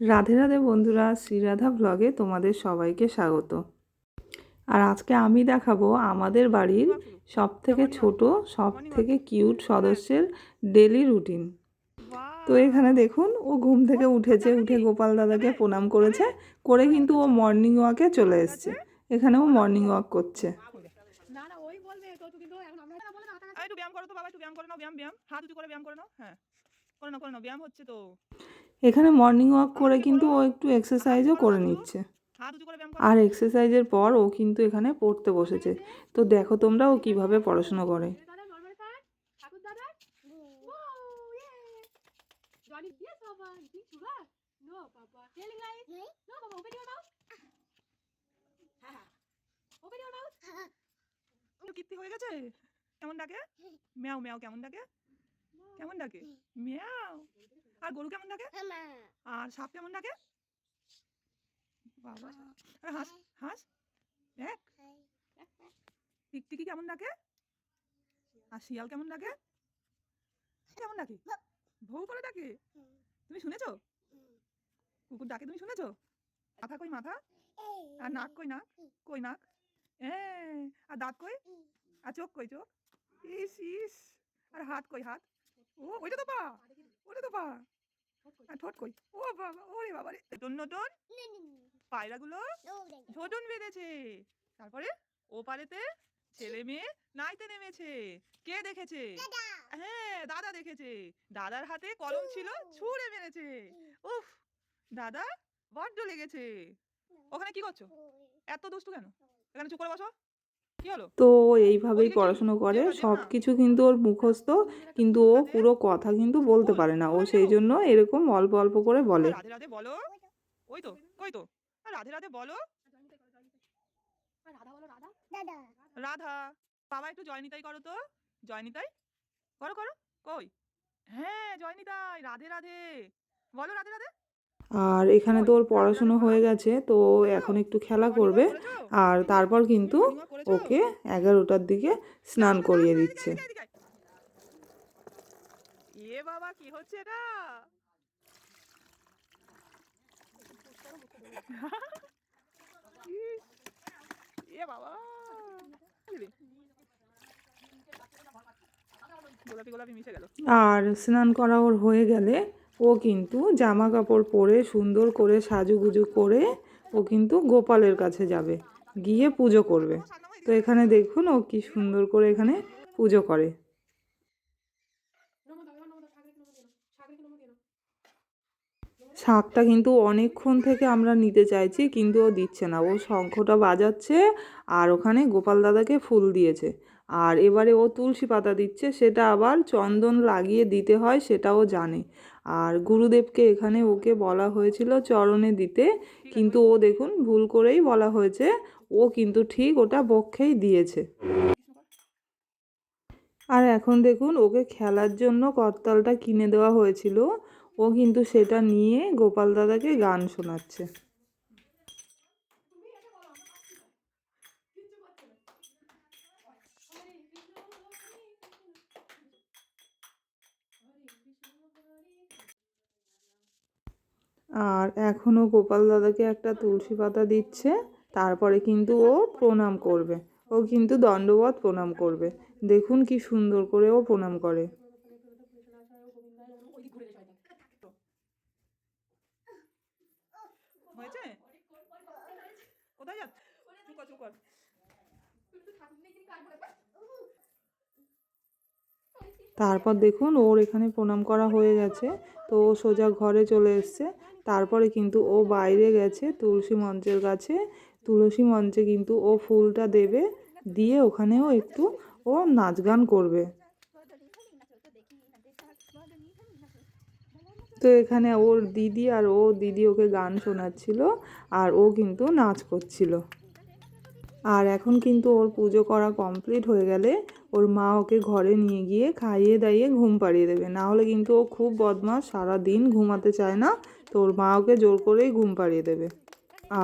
রাধে রাধে বন্ধুরা, শ্রীরাধা ব্লগে তোমাদের সবাইকে স্বাগত। আর আজকে আমি দেখাবো আমাদের বাড়ির সবথেকে ছোট সবথেকে কিউট সদস্যের ডেলি রুটিন। তো এখানে দেখুন, ও ঘুম থেকে উঠেছে, উঠে গোপাল দাদাকে প্রণাম করেছে, করে কিন্তু ও মর্নিং ওয়াকে চলে এসছে। এখানে ও মর্নিং ওয়াক করছে। একটু ব্যায়াম করো তো বাবা, একটু ব্যায়াম করে নাও, ব্যায়াম ব্যায়াম হাত উঁচু করে ব্যায়াম করে নাও। হ্যাঁ, করে নাও ব্যায়াম হচ্ছে তো। এখানে মর্নিং ওয়াক করে কিন্তু ও একটু এক্সারসাইজও করে নিচ্ছে। হাত উঁচু করে ব্যায়াম করো। আর এক্সারসাইজের পর ও কিন্তু এখানে পড়তে বসেছে। তো দেখো তোমরা ও কিভাবে পড়াশোনা করে। কীর্তি হয়ে গেছে। কেমন ডাকে? ম্যাও ম্যাও কেমন ডাকে? কেমন ডাকে? ম্যাও। আর গরু কেমন ডাকে? আর সাপ কেমন ডাকে? বাবা। আর হাঁস হাঁস দেখ। টিকটিকি কেমন ডাকে? আর শিয়াল কেমন ডাকে? কেমন ডাকে? ভৌ করে ডাকে। তুমি শুনেছো? কুকুর ডাকে তুমি শুনেছো? মাথা কই মাথা? আর নাক কই নাক? কই নাক? আর দাঁত কই? আর চোখ কই চোখ? ইস ইস। আর হাত কই হাত? ও ওইটা তো পা। ওটা তো পা। আর ঠোঁট কই? ও বাবা, ওরে বাবা রে। নতুন নতুন পায়রাগুলো ঝোটন বেঁধেছে। তারপরে ও পারেতে ছেলে মেয়ে নাইতে নেমেছে। কে দেখেছে? হ্যাঁ, দাদা দেখেছে। দাদার হাতে কলম ছিল, ছুঁড়ে মেরেছে। উফ, দাদা বড্ড লেগেছে। ওখানে কি করছো? এত দুষ্টু কেন? এখানে চুপ করে বসো। কি হলো? তো এইভাবেই ওদিকে কি? পড়াশুনো করে, যেও না যেও সব না। কিছু কিন্তু ওর মুখস্থ, কিন্তু ও রাধে পুরো কথা কিন্তু বলতে বল, পারে না। ও ওখানে সেই যাবো। জন্য এরকম অল্প অল্প করে বলে। রাধে রাধে বলো। ওই তো, কই তো। রাধে রাধে বলো। রাধা। বাবা একটু জয়নিতাই করো তো। জয়নিতাই করো করো। কই? হ্যাঁ, জয়নিতাই। রাধে রাধে বলো। রাধে রাধে। আর এখানে কই? তো ওর রাধে রাধে পড়াশুনো বলো। হয়ে গেছে, তো করেছো? এখন একটু খেলা মর্নিং করবে। ওয়াক করেছো? আর তারপর তুমি কিন্তু মর্নিং ওয়াক করেছো? ওকে 11টার দিকে স্নান যাস না যাস করিয়ে না, এদিকে দিচ্ছে। এদিকে এদিকে আয়। এ বাবা, কি হচ্ছে এটা? ইস, এ বাবা। গোলাপি গোলাপি মিশে গেল। আর স্নান করা ওর হয়ে গেলে ও কিন্তু জামা কাপড় পরে সুন্দর করে সাজুগুজু করে ও কিন্তু গোপালের কাছে যাবে, গিয়ে পুজো করবে। তো এখানে দেখুন ও কি সুন্দর করে এখানে পুজো করে। শাকটা কিন্তু অনেকক্ষণ থেকে আমরা নিতে চাইছি, কিন্তু ও দিচ্ছে না। ও শঙ্খটা বাজাচ্ছে আর ওখানে গোপাল দাদাকে ফুল দিয়েছে। আর এবারে ও তুলসী পাতা দিচ্ছে, সেটা আবার চন্দন লাগিয়ে দিতে হয়, সেটাও জানে। আর গুরুদেবকে এখানে ওকে বলা হয়েছিল চরণে দিতে, কিন্তু ও দেখুন ভুল করেই বলা হয়েছে। ও কিন্তু ঠিক ওটা বক্ষেই দিয়েছে। আর এখন দেখুন ওকে খেলার জন্য করতালটা কিনে দেওয়া হয়েছিল, ও কিন্তু সেটা নিয়ে গোপাল দাদাকে গান শোনাচ্ছে। আর এখনও গোপাল দাদাকে একটা তুলসী পাতা দিচ্ছে, তারপরে কিন্তু ও প্রণাম করবে। ও কিন্তু দণ্ডবত প্রণাম করবে। দেখুন কি সুন্দর করে ও প্রণাম করে। হয়েছে? কোথায় যাচ্ছ? চুপ কর চুপ কর। তারপর দেখুন ওর এখানে প্রণাম করা হয়ে গেছে, তো ও সোজা ঘরে চলে এসছে। তারপরে কিন্তু ও বাইরে গেছে তুলসী মঞ্চের কাছে। তুলসী মঞ্চে কিন্তু ও ফুলটা দেবে, দিয়ে ওখানেও একটু ও নাচ গান করবে। তো এখানে ওর দিদি আর ও দিদি ওকে গান শোনাচ্ছিল, আর ও কিন্তু নাচ করছিল। আর এখন কিন্তু ওর পুজো করা কমপ্লিট হয়ে গেলে ওর মা ওকে ঘরে নিয়ে গিয়ে খাইয়ে দাইয়ে ঘুম পাড়িয়ে দেবে। না হলে কিন্তু ও খুব বদমাশ, সারা দিন ঘুমাতে চায় না। তো ওর মা ওকে জোর করেই ঘুম পাড়িয়ে দেবে।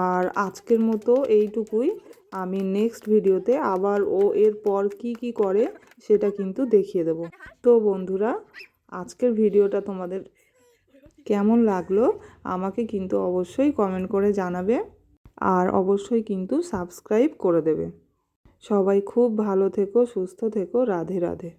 আর আজকের মতো এইটুকুই। আমি নেক্সট ভিডিওতে আবার ও এর পর কি করে সেটা কিন্তু দেখিয়ে দেব। তো বন্ধুরা, আজকের ভিডিওটা তোমাদের কেমন লাগলো আমাকে কিন্তু অবশ্যই কমেন্ট করে জানাবে, আর অবশ্যই কিন্তু সাবস্ক্রাইব করে দেবে। সবাই খুব ভালো থেকো, সুস্থ থেকো। রাধে রাধে।